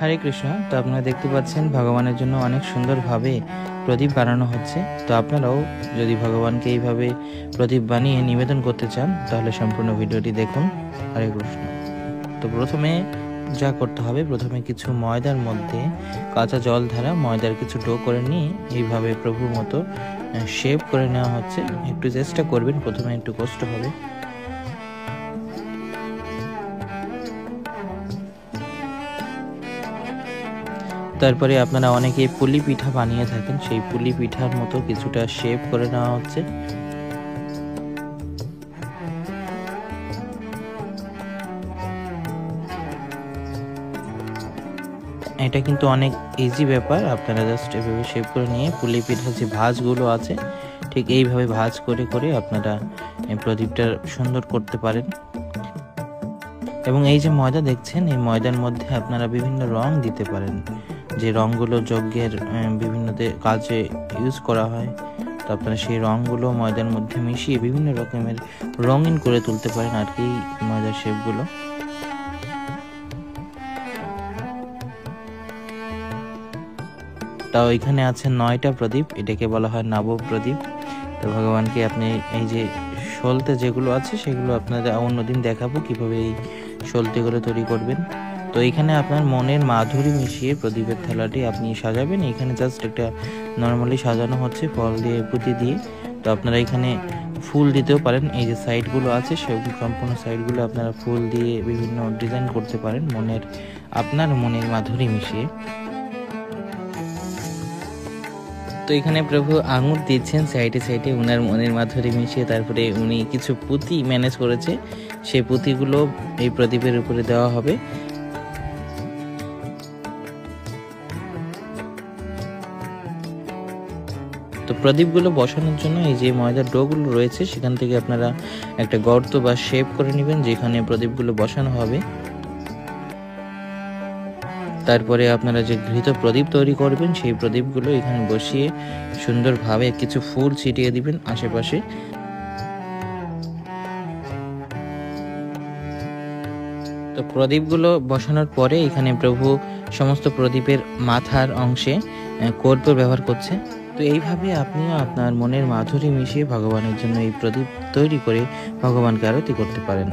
হরে কৃষ্ণ। তো আপনারা দেখতে পাচ্ছেন ভগবানের জন্য অনেক সুন্দরভাবে প্রদীপ বানানো হচ্ছে। তো আপনারাও যদি ভগবানকে এইভাবে প্রদীপ বানিয়ে নিবেদন করতে চান তাহলে সম্পূর্ণ ভিডিওটি দেখুন। হরে কৃষ্ণ। তো প্রথমে যা করতে হবে, প্রথমে কিছু ময়দার মধ্যে কাঁচা জল ধারা ময়দার কিছু ডো করে নিয়ে এইভাবে প্রভুর মতো শেপ করে নেওয়া হচ্ছে। একটু চেষ্টা করবেন, প্রথমে একটু কষ্ট হবে। তারপরে আপনারা অনেকে পুলি পিঠা বানিয়ে থাকেন, সেই পুলি পিঠার মতো কিছুটা শেপ করে নেওয়া হচ্ছে। এটা কিন্তু অনেক ইজি ব্যাপার। আপনারা জাস্ট এভাবে শেপ করে নিয়ে পুলি পিঠার যে ভাঁজগুলো আছে ঠিক এইভাবে ভাঁজ করে করে আপনারা এই প্রদীপটা সুন্দর করতে পারেন। এবং এই যে ময়দা দেখছেন, এই ময়দার মধ্যে আপনারা বিভিন্ন রং দিতে পারেন, যে রঙগুলো যজ্ঞের বিভিন্ন কাজে ইউজ করা হয়। তো আপনারা সেই রঙগুলো ময়দার মধ্যে মিশিয়ে বিভিন্ন রকমের রঙিন করে তুলতে পারেন আর কি ময়দার শেপগুলো। তাও এখানে আছে 9টা প্রদীপ, এটাকে বলা হয় নবব প্রদীপ। তো ভগবানকে আপনি এই যে সলতে যেগুলো আছে সেগুলো আপনাদের অন্যদিন দেখাবো কিভাবে এই সলতেগুলো তৈরি করবেন। তো এখানে আপনার মনের মাধুরী মিশিয়ে প্রদীপের থালাটি আপনি সাজাবেন। এখানে জাস্ট একটা নর্মালি সাজানো হচ্ছে ফল দিয়ে, পুঁতি দিয়ে। তো আপনারা এখানে ফুল দিতেও পারেন। এই যে সাইডগুলো আছে সেই সম্পূর্ণ সাইডগুলো আপনারা ফুল দিয়ে বিভিন্ন ডিজাইন করতে পারেন আপনার মনের মাধুরী মিশিয়ে। তো এখানে প্রভু আঙুর দিচ্ছেন সাইডে সাইডে উনার মনের মাধুরী মিশিয়ে। তারপরে উনি কিছু পুঁতি ম্যানেজ করেছে, সেই পুঁতিগুলো এই প্রদীপের উপরে দেওয়া হবে। তো প্রদীপগুলো বসানোর জন্য এই যে ময়দার ডোগুলো রয়েছে সেখান থেকে আপনারা একটা গর্ত বা শেপ করে নেবেন যেখানে প্রদীপগুলো বসানো হবে। তারপরে আপনারা যে ঘৃত প্রদীপ তৈরি করবেন সেই প্রদীপগুলো এখানে বসিয়ে সুন্দরভাবে কিছু ফুল ছিটিয়ে দিবেন আশেপাশে। তো প্রদীপগুলো বসানোর পরে এখানে প্রভু সমস্ত প্রদীপের মাথার অংশে কর্পূর ব্যবহার করছে। তো এইভাবে আপনিও আপনার মনের মাধুরী মিশিয়ে ভগবানের জন্য এই প্রদীপ তৈরি করে ভগবানকে আরতি করতে পারেন।